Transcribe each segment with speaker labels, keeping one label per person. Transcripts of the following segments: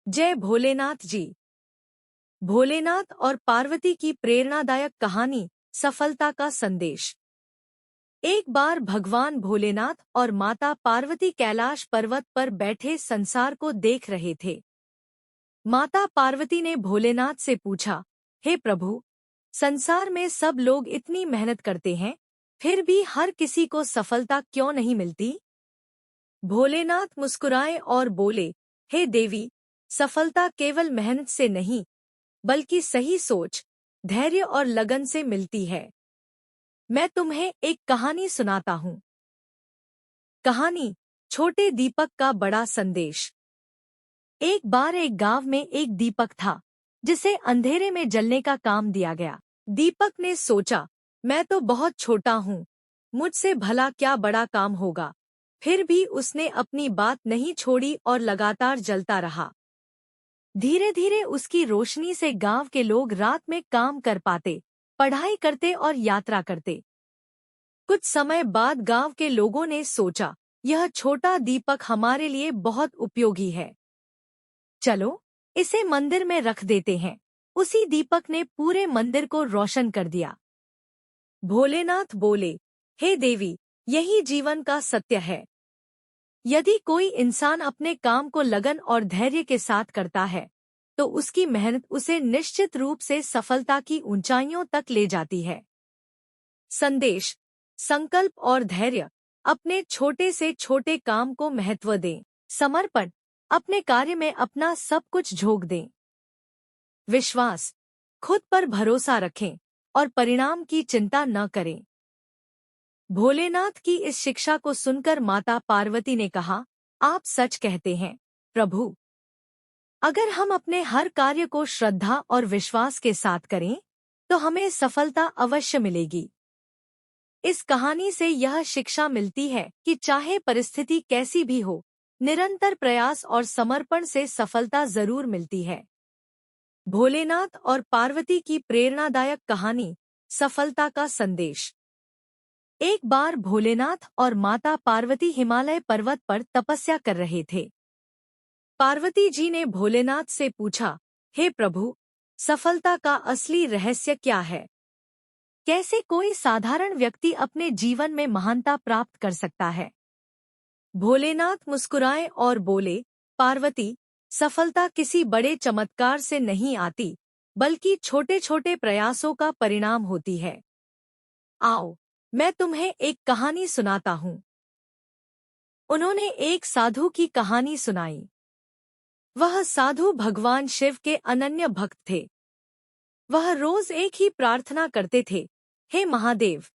Speaker 1: जय भोलेनाथ जी। भोलेनाथ और पार्वती की प्रेरणादायक कहानी, सफलता का संदेश। एक बार भगवान भोलेनाथ और माता पार्वती कैलाश पर्वत पर बैठे संसार को देख रहे थे। माता पार्वती ने भोलेनाथ से पूछा, हे प्रभु, संसार में सब लोग इतनी मेहनत करते हैं, फिर भी हर किसी को सफलता क्यों नहीं मिलती? भोलेनाथ मुस्कुराए और बोले, हे देवी, सफलता केवल मेहनत से नहीं, बल्कि सही सोच, धैर्य और लगन से मिलती है। मैं तुम्हें एक कहानी सुनाता हूँ। कहानी, छोटे दीपक का बड़ा संदेश। एक बार एक गांव में एक दीपक था, जिसे अंधेरे में जलने का काम दिया गया। दीपक ने सोचा, मैं तो बहुत छोटा हूँ, मुझसे भला क्या बड़ा काम होगा। फिर भी उसने अपनी बात नहीं छोड़ी और लगातार जलता रहा। धीरे धीरे उसकी रोशनी से गांव के लोग रात में काम कर पाते, पढ़ाई करते और यात्रा करते। कुछ समय बाद गांव के लोगों ने सोचा, यह छोटा दीपक हमारे लिए बहुत उपयोगी है। चलो, इसे मंदिर में रख देते हैं। उसी दीपक ने पूरे मंदिर को रोशन कर दिया। भोलेनाथ बोले, हे देवी, यही जीवन का सत्य है। यदि कोई इंसान अपने काम को लगन और धैर्य के साथ करता है, तो उसकी मेहनत उसे निश्चित रूप से सफलता की ऊंचाइयों तक ले जाती है। संदेश, संकल्प और धैर्य, अपने छोटे से छोटे काम को महत्व दें। समर्पण, अपने कार्य में अपना सब कुछ झोंक दें। विश्वास, खुद पर भरोसा रखें और परिणाम की चिंता न करें। भोलेनाथ की इस शिक्षा को सुनकर माता पार्वती ने कहा, आप सच कहते हैं, प्रभु। अगर हम अपने हर कार्य को श्रद्धा और विश्वास के साथ करें, तो हमें सफलता अवश्य मिलेगी। इस कहानी से यह शिक्षा मिलती है कि चाहे परिस्थिति कैसी भी हो, निरंतर प्रयास और समर्पण से सफलता जरूर मिलती है। भोलेनाथ और पार्वती की प्रेरणादायक कहानी, सफलता का संदेश। एक बार भोलेनाथ और माता पार्वती हिमालय पर्वत पर तपस्या कर रहे थे। पार्वती जी ने भोलेनाथ से पूछा, हे प्रभु, सफलता का असली रहस्य क्या है? कैसे कोई साधारण व्यक्ति अपने जीवन में महानता प्राप्त कर सकता है? भोलेनाथ मुस्कुराए और बोले, पार्वती, सफलता किसी बड़े चमत्कार से नहीं आती, बल्कि छोटे छोटे प्रयासों का परिणाम होती है। आओ, मैं तुम्हें एक कहानी सुनाता हूँ। उन्होंने एक साधु की कहानी सुनाई। वह साधु भगवान शिव के अनन्य भक्त थे। वह रोज एक ही प्रार्थना करते थे, हे महादेव,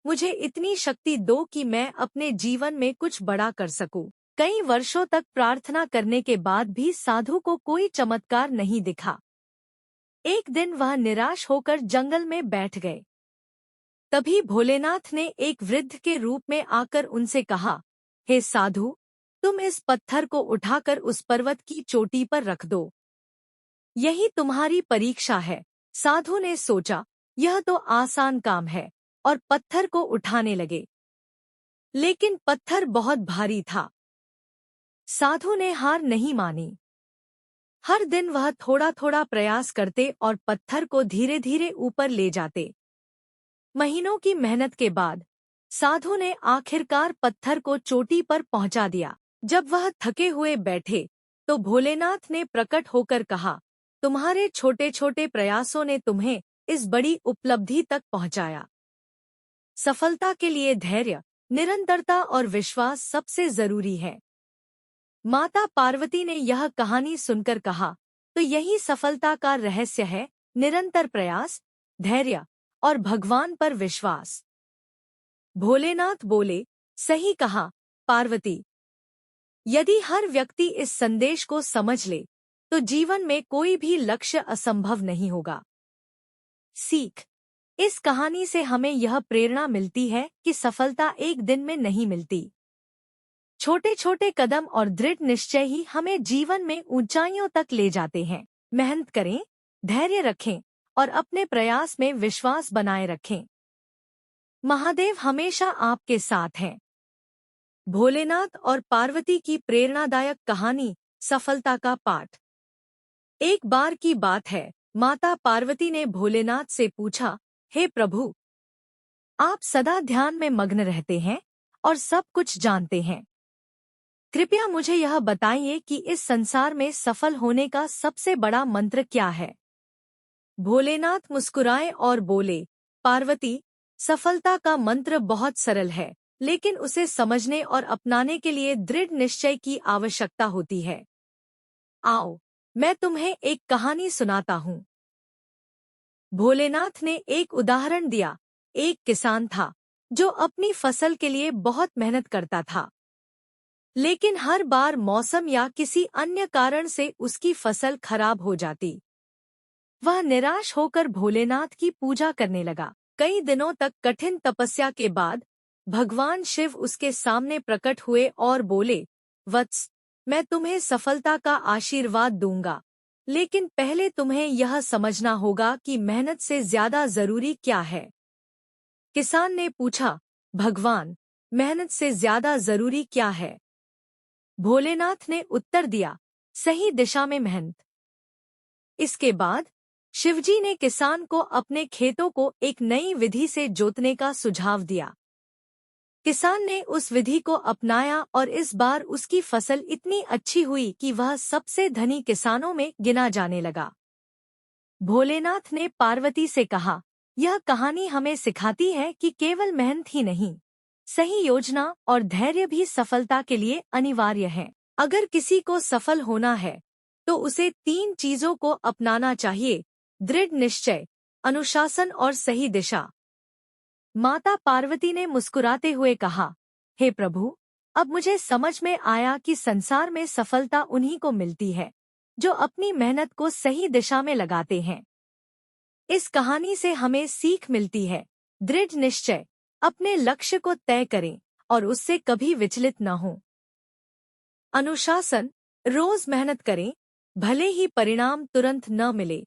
Speaker 1: मुझे इतनी शक्ति दो कि मैं अपने जीवन में कुछ बड़ा कर सकूं। कई वर्षों तक प्रार्थना करने के बाद भी साधु को कोई चमत्कार नहीं दिखा। एक दिन वह निराश होकर जंगल में बैठ गए। तभी भोलेनाथ ने एक वृद्ध के रूप में आकर उनसे कहा, हे साधु, तुम इस पत्थर को उठाकर उस पर्वत की चोटी पर रख दो। यही तुम्हारी परीक्षा है। साधु ने सोचा, यह तो आसान काम है, और पत्थर को उठाने लगे। लेकिन पत्थर बहुत भारी था। साधु ने हार नहीं मानी। हर दिन वह थोड़ा थोड़ा प्रयास करते और पत्थर को धीरे धीरे ऊपर ले जाते। महीनों की मेहनत के बाद साधु ने आखिरकार पत्थर को चोटी पर पहुंचा दिया। जब वह थके हुए बैठे, तो भोलेनाथ ने प्रकट होकर कहा, तुम्हारे छोटे छोटे प्रयासों ने तुम्हें इस बड़ी उपलब्धि तक पहुंचाया। सफलता के लिए धैर्य, निरंतरता और विश्वास सबसे जरूरी है। माता पार्वती ने यह कहानी सुनकर कहा, तो यही सफलता का रहस्य है, निरंतर प्रयास, धैर्य और भगवान पर विश्वास। भोलेनाथ बोले, सही कहा, पार्वती। यदि हर व्यक्ति इस संदेश को समझ ले, तो जीवन में कोई भी लक्ष्य असंभव नहीं होगा। सीख, इस कहानी से हमें यह प्रेरणा मिलती है कि सफलता एक दिन में नहीं मिलती। छोटे छोटे कदम और दृढ़ निश्चय ही हमें जीवन में ऊंचाइयों तक ले जाते हैं। मेहनत करें, धैर्य रखें और अपने प्रयास में विश्वास बनाए रखें। महादेव हमेशा आपके साथ हैं। भोलेनाथ और पार्वती की प्रेरणादायक कहानी, सफलता का पाठ। एक बार की बात है, माता पार्वती ने भोलेनाथ से पूछा, हे प्रभु, आप सदा ध्यान में मग्न रहते हैं और सब कुछ जानते हैं। कृपया मुझे यह बताइए कि इस संसार में सफल होने का सबसे बड़ा मंत्र क्या है। भोलेनाथ मुस्कुराए और बोले, पार्वती, सफलता का मंत्र बहुत सरल है, लेकिन उसे समझने और अपनाने के लिए दृढ़ निश्चय की आवश्यकता होती है। आओ, मैं तुम्हें एक कहानी सुनाता हूँ। भोलेनाथ ने एक उदाहरण दिया। एक किसान था जो अपनी फसल के लिए बहुत मेहनत करता था, लेकिन हर बार मौसम या किसी अन्य कारण से उसकी फसल खराब हो जाती। वह निराश होकर भोलेनाथ की पूजा करने लगा। कई दिनों तक कठिन तपस्या के बाद भगवान शिव उसके सामने प्रकट हुए और बोले, वत्स, मैं तुम्हें सफलता का आशीर्वाद दूंगा, लेकिन पहले तुम्हें यह समझना होगा कि मेहनत से ज्यादा जरूरी क्या है। किसान ने पूछा, भगवान, मेहनत से ज्यादा जरूरी क्या है? भोलेनाथ ने उत्तर दिया, सही दिशा में मेहनत। इसके बाद शिवजी ने किसान को अपने खेतों को एक नई विधि से जोतने का सुझाव दिया। किसान ने उस विधि को अपनाया और इस बार उसकी फसल इतनी अच्छी हुई कि वह सबसे धनी किसानों में गिना जाने लगा। भोलेनाथ ने पार्वती से कहा, यह कहानी हमें सिखाती है कि केवल मेहनत ही नहीं, सही योजना और धैर्य भी सफलता के लिए अनिवार्य है। अगर किसी को सफल होना है, तो उसे 3 चीजों को अपनाना चाहिए: दृढ़ निश्चय, अनुशासन और सही दिशा। माता पार्वती ने मुस्कुराते हुए कहा, हे प्रभु, अब मुझे समझ में आया कि संसार में सफलता उन्हीं को मिलती है जो अपनी मेहनत को सही दिशा में लगाते हैं। इस कहानी से हमें सीख मिलती है, दृढ़ निश्चय, अपने लक्ष्य को तय करें और उससे कभी विचलित न हों। अनुशासन, रोज मेहनत करें, भले ही परिणाम तुरंत न मिले।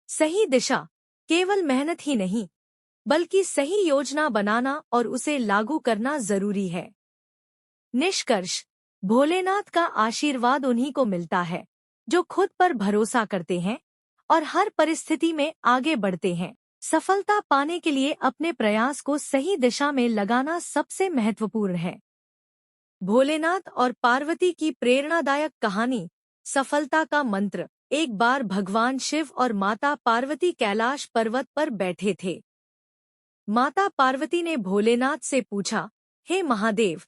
Speaker 1: सही दिशा, केवल मेहनत ही नहीं, बल्कि सही योजना बनाना और उसे लागू करना जरूरी है। निष्कर्ष, भोलेनाथ का आशीर्वाद उन्हीं को मिलता है जो खुद पर भरोसा करते हैं और हर परिस्थिति में आगे बढ़ते हैं। सफलता पाने के लिए अपने प्रयास को सही दिशा में लगाना सबसे महत्वपूर्ण है। भोलेनाथ और पार्वती की प्रेरणादायक कहानी, सफलता का मंत्र। एक बार भगवान शिव और माता पार्वती कैलाश पर्वत पर बैठे थे। माता पार्वती ने भोलेनाथ से पूछा, हे महादेव,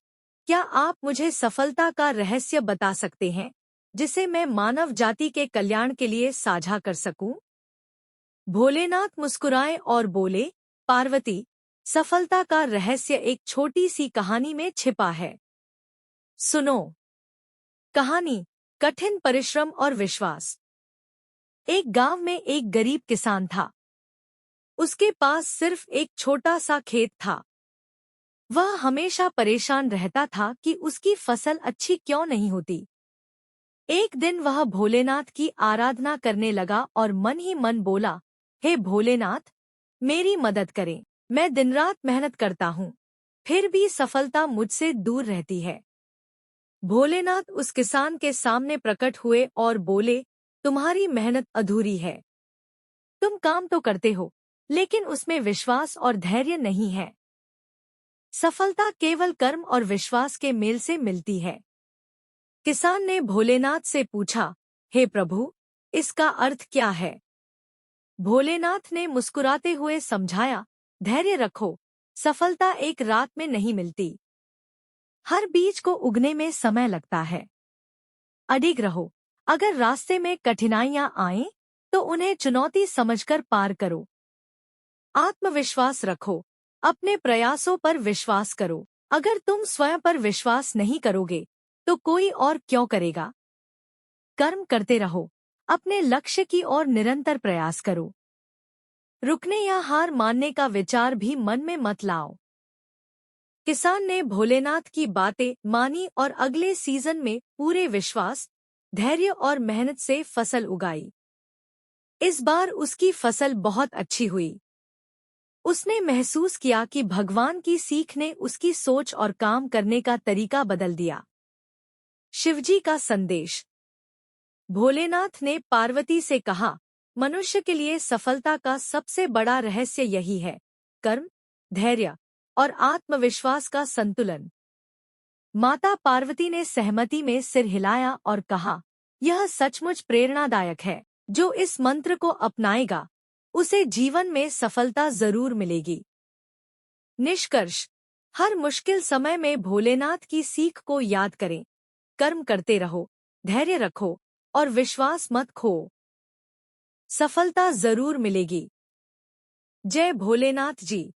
Speaker 1: क्या आप मुझे सफलता का रहस्य बता सकते हैं, जिसे मैं मानव जाति के कल्याण के लिए साझा कर सकूं? भोलेनाथ मुस्कुराए और बोले, पार्वती, सफलता का रहस्य एक छोटी सी कहानी में छिपा है। सुनो। कहानी, कठिन परिश्रम और विश्वास। एक गांव में एक गरीब किसान था। उसके पास सिर्फ एक छोटा सा खेत था। वह हमेशा परेशान रहता था कि उसकी फसल अच्छी क्यों नहीं होती। एक दिन वह भोलेनाथ की आराधना करने लगा और मन ही मन बोला, हे भोलेनाथ, मेरी मदद करें। मैं दिन रात मेहनत करता हूँ, फिर भी सफलता मुझसे दूर रहती है। भोलेनाथ उस किसान के सामने प्रकट हुए और बोले, तुम्हारी मेहनत अधूरी है। तुम काम तो करते हो, लेकिन उसमें विश्वास और धैर्य नहीं है। सफलता केवल कर्म और विश्वास के मेल से मिलती है। किसान ने भोलेनाथ से पूछा, हे प्रभु, इसका अर्थ क्या है? भोलेनाथ ने मुस्कुराते हुए समझाया, धैर्य रखो, सफलता एक रात में नहीं मिलती। हर बीज को उगने में समय लगता है। अडिग रहो। अगर रास्ते में कठिनाइयां आएं, तो उन्हें चुनौती समझकर पार करो। आत्मविश्वास रखो, अपने प्रयासों पर विश्वास करो। अगर तुम स्वयं पर विश्वास नहीं करोगे, तो कोई और क्यों करेगा? कर्म करते रहो, अपने लक्ष्य की ओर निरंतर प्रयास करो। रुकने या हार मानने का विचार भी मन में मत लाओ। किसान ने भोलेनाथ की बातें मानी और अगले सीजन में पूरे विश्वास, धैर्य और मेहनत से फसल उगाई। इस बार उसकी फसल बहुत अच्छी हुई। उसने महसूस किया कि भगवान की सीख ने उसकी सोच और काम करने का तरीका बदल दिया। शिवजी का संदेश। भोलेनाथ ने पार्वती से कहा, मनुष्य के लिए सफलता का सबसे बड़ा रहस्य यही है, कर्म, धैर्य और आत्मविश्वास का संतुलन। माता पार्वती ने सहमति में सिर हिलाया और कहा, यह सचमुच प्रेरणादायक है। जो इस मंत्र को अपनाएगा, उसे जीवन में सफलता जरूर मिलेगी। निष्कर्ष, हर मुश्किल समय में भोलेनाथ की सीख को याद करें। कर्म करते रहो, धैर्य रखो और विश्वास मत खो। सफलता जरूर मिलेगी। जय भोलेनाथ जी।